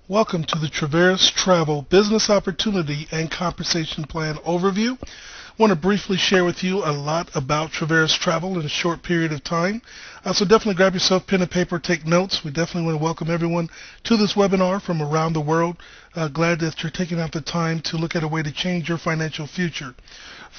Welcome to the Traverus Travel Business Opportunity and Compensation Plan Overview. I want to briefly share with you a lot about Traverus Travel in a short period of time. So definitely grab yourself pen and paper, take notes. We definitely want to welcome everyone to this webinar from around the world. Glad that you're taking out the time to look at a way to change your financial future.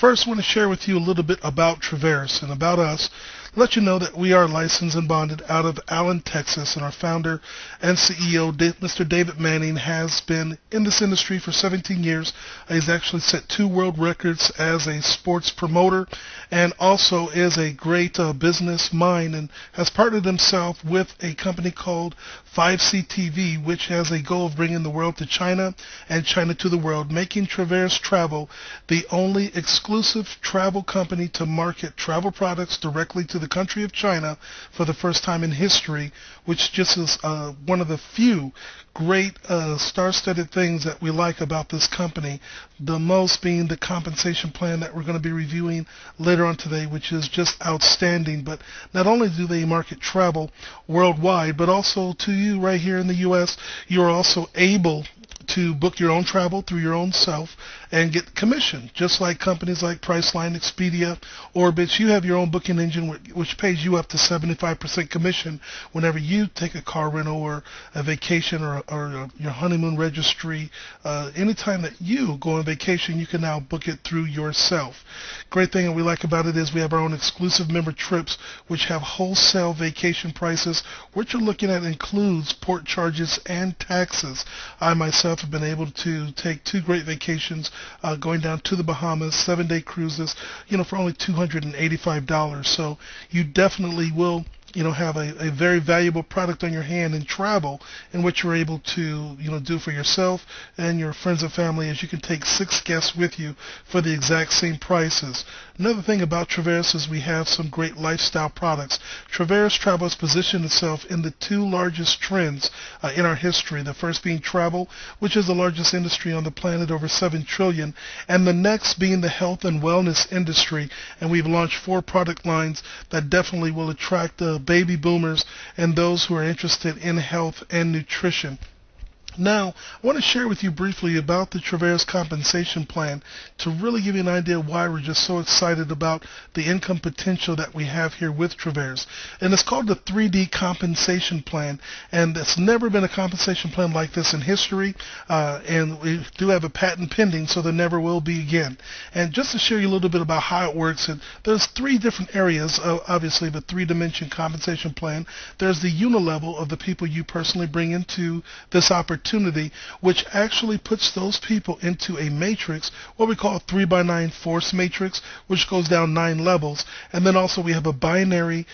First, I want to share with you a little bit about Traverus and about us. Let you know that we are licensed and bonded out of Allen, Texas, and our founder and CEO, Mr. David Manning, has been in this industry for 17 years. He's actually set 2 world records as a sports promoter and also is a great business mind, and has partnered himself with a company called 5C TV, which has a goal of bringing the world to China and China to the world, making Traverus Travel the only exclusive travel company to market travel products directly to the country of China for the first time in history, which just is one of the few great star-studded things that we like about this company, the most being the compensation plan that we're going to be reviewing later on today, which is just outstanding. But not only do they market travel worldwide, but also to you right here in the U.S., you're also able to book your own travel through your own self and get commission, just like companies like Priceline, Expedia, Orbitz. You have your own booking engine which pays you up to 75% commission whenever you take a car rental or a vacation or your honeymoon registry. Anytime that you go on vacation, you can now book it through yourself. Great thing that we like about it is we have our own exclusive member trips which have wholesale vacation prices. What you're looking at includes port charges and taxes. I myself have been able to take 2 great vacations going down to the Bahamas, 7-day cruises, for only $285. So you definitely will have a very valuable product on your hand in travel, in which you're able to, do for yourself and your friends and family, as you can take 6 guests with you for the exact same prices. Another thing about Traverus is we have some great lifestyle products. Traverus Travel has positioned itself in the 2 largest trends in our history. The first being travel, which is the largest industry on the planet, over $7 trillion, and the next being the health and wellness industry. And we've launched 4 product lines that definitely will attract baby boomers and those who are interested in health and nutrition. Now, I want to share with you briefly about the Traverus compensation plan to really give you an idea why we're just so excited about the income potential that we have here with Traverus. And it's called the 3D compensation plan, and there's never been a compensation plan like this in history, and we do have a patent pending, so there never will be again. And just to share you a little bit about how it works, and there's 3 different areas, obviously, the 3-dimension compensation plan. There's the unilevel of the people you personally bring into this opportunity, which actually puts those people into a matrix, what we call a 3x9 force matrix, which goes down 9 levels. And then also we have a binary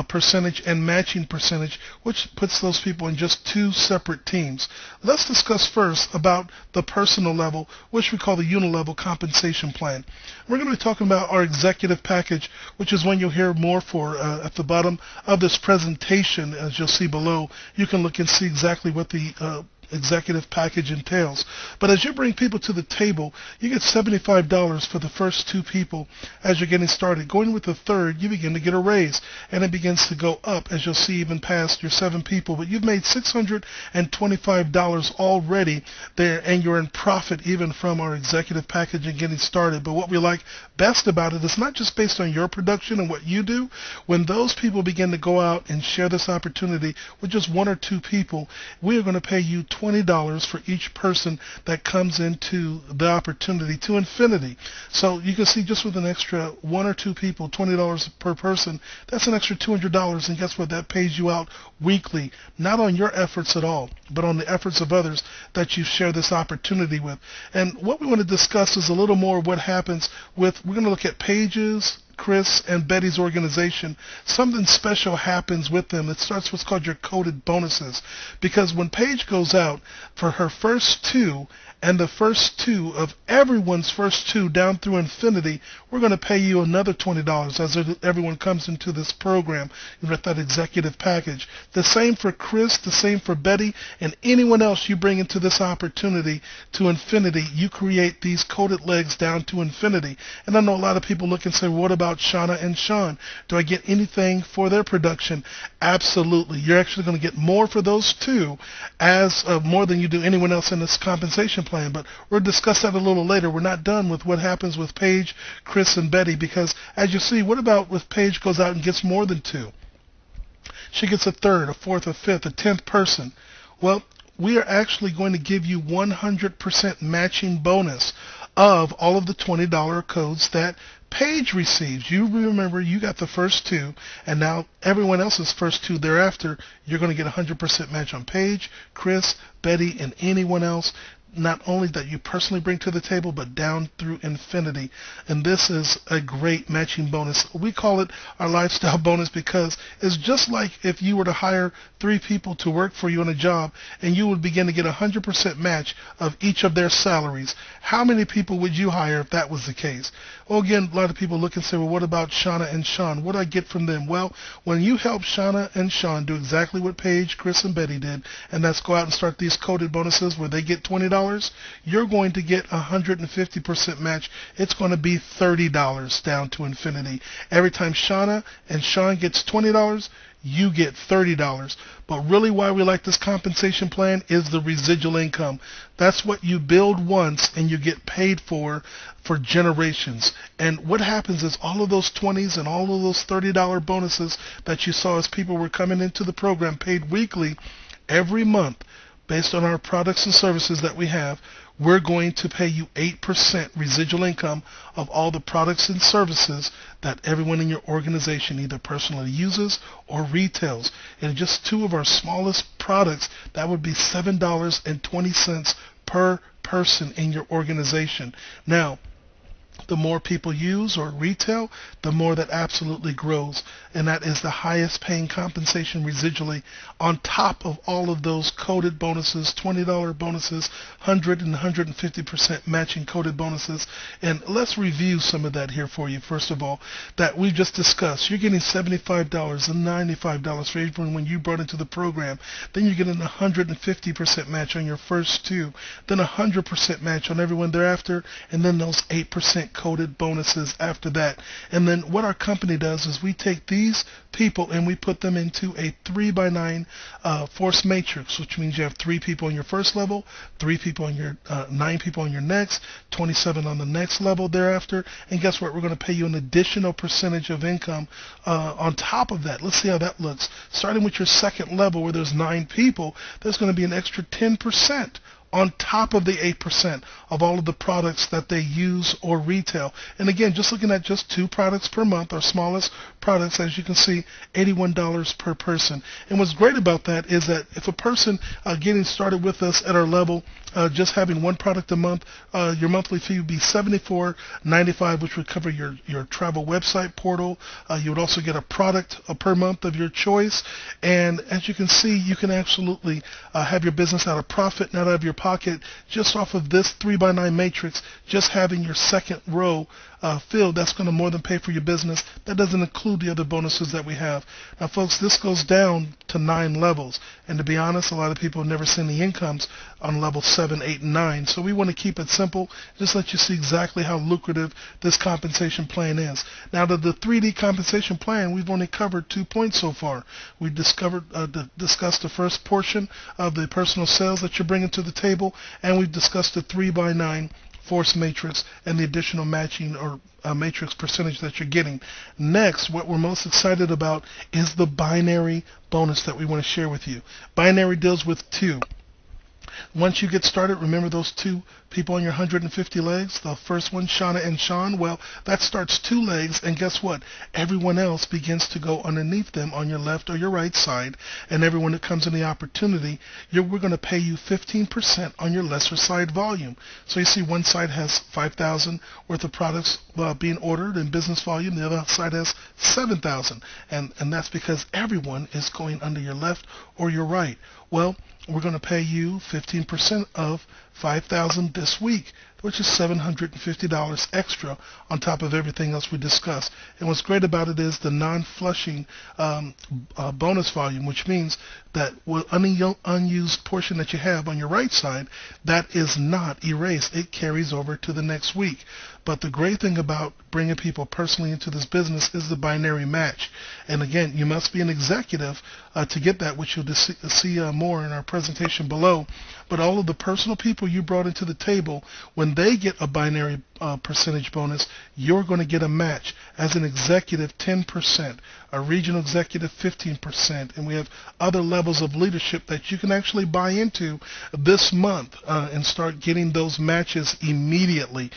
percentage and matching percentage, which puts those people in just 2 separate teams. Let's discuss first about the personal level, which we call the unilevel compensation plan. We're going to be talking about our executive package, which is one you'll hear more for at the bottom of this presentation. As you'll see below, you can look and see exactly what the executive package entails. But as you bring people to the table, you get $75 for the first 2 people as you're getting started. Going with the third, you begin to get a raise, and it begins to go up, as you'll see, even past your 7 people. But you've made $625 already there, and you're in profit even from our executive package and getting started. But what we like best about it is not just based on your production and what you do. When those people begin to go out and share this opportunity with just 1 or 2 people, we are going to pay you $20 for each person that comes into the opportunity to infinity. So you can see, just with an extra 1 or 2 people, $20 per person, that's an extra $200. And guess what? That pays you out weekly, not on your efforts at all, but on the efforts of others that you share this opportunity with. And what we want to discuss is a little more what happens with, we're going to look at Paige's, Chris, and Betty's organization. Something special happens with them. It starts what's called your coded bonuses, because when Paige goes out for her first 2 and the first 2 of everyone's first 2 down through infinity, we're going to pay you another $20 as everyone comes into this program with that executive package. The same for Chris, the same for Betty, and anyone else you bring into this opportunity to infinity. You create these coded legs down to infinity. And I know a lot of people look and say, well, what about about Shauna and Sean? Do I get anything for their production? Absolutely. You're actually going to get more for those two, as more than you do anyone else in this compensation plan. But we'll discuss that a little later. We're not done with what happens with Paige, Chris, and Betty, because as you see, what about if Paige goes out and gets more than two? She gets a third, a fourth, a fifth, a 10th person. Well, we are actually going to give you 100% matching bonus of all of the $20 codes that Paige receives. You remember, you got the first two, and now everyone else's first two thereafter, you're going to get 100% match on Paige, Chris, Betty, and anyone else, not only that you personally bring to the table, but down through infinity. And this is a great matching bonus. We call it our lifestyle bonus because it's just like if you were to hire 3 people to work for you on a job, and you would begin to get 100% match of each of their salaries. How many people would you hire if that was the case? Well, again, a lot of people look and say, well, what about Shauna and Sean? What do I get from them? Well, when you help Shauna and Sean do exactly what Paige, Chris, and Betty did, and that's go out and start these coded bonuses where they get $20, you're going to get 150% match. It's going to be $30 down to infinity. Every time Shauna and Sean gets $20, you get $30. But really why we like this compensation plan is the residual income. That's what you build once and you get paid for generations. And what happens is all of those 20s and all of those $30 bonuses that you saw as people were coming into the program paid weekly, every month, based on our products and services that we have, we're going to pay you 8% residual income of all the products and services that everyone in your organization either personally uses or retails. And just 2 of our smallest products, that would be $7.20 per person in your organization. Now, the more people use or retail, the more that absolutely grows. And that is the highest paying compensation residually on top of all of those coded bonuses, $20 bonuses, 100 and 150% matching coded bonuses. And let's review some of that here for you. First of all, that we just discussed. You're getting $75 and $95 for everyone when you brought into the program. Then you're getting 150% match on your first 2. Then 100% match on everyone thereafter. And then those 8% coded bonuses after that. And then what our company does is we take these people and we put them into a 3x9 force matrix, which means you have 3 people on your first level, 3 people on your 9 people on your next, 27 on the next level thereafter. And guess what? We're going to pay you an additional percentage of income on top of that. Let's see how that looks. Starting with your second level where there's 9 people, there's going to be an extra 10% on top of the 8% of all of the products that they use or retail. And again, just looking at just 2 products per month, our smallest products, as you can see, $81 per person. And what's great about that is that if a person getting started with us at our level, just having 1 product a month, your monthly fee would be $74.95, which would cover your travel website portal. You would also get a product per month of your choice. And as you can see, you can absolutely have your business at a profit, not out of your pocket, just off of this 3x9 matrix. Just having your second row filled, that's going to more than pay for your business. That doesn't include the other bonuses that we have. Now, folks, this goes down to 9 levels. And to be honest, a lot of people have never seen the incomes on level 7, 8, and 9. So we want to keep it simple, just let you see exactly how lucrative this compensation plan is. Now, the 3D compensation plan, we've only covered 2 points so far. We discussed the first portion of the personal sales that you're bringing to the table, and we've discussed the 3x9 force matrix and the additional matching or matrix percentage that you're getting. Next, what we're most excited about is the binary bonus that we want to share with you. Binary deals with 2. Once you get started, remember those 2 people on your 150 legs? The first one, Shauna and Sean, well, that starts 2 legs, and guess what? Everyone else begins to go underneath them on your left or your right side, and everyone that comes in the opportunity, we're going to pay you 15% on your lesser side volume. So you see one side has 5,000 worth of products being ordered in business volume, the other side has 7,000, and that's because everyone is going under your left or your right. Well, we're going to pay you 15% of 5,000 this week. which is $750 extra on top of everything else we discussed. And what's great about it is the non-flushing bonus volume, which means that unused portion that you have on your right side, that is not erased. It carries over to the next week. But the great thing about bringing people personally into this business is the binary match. And again, you must be an executive to get that, which you'll see more in our presentation below. But all of the personal people you brought into the table, when they get a binary percentage bonus, you're going to get a match. As an executive, 10%, a regional executive, 15%, and we have other levels of leadership that you can actually buy into this month and start getting those matches immediately.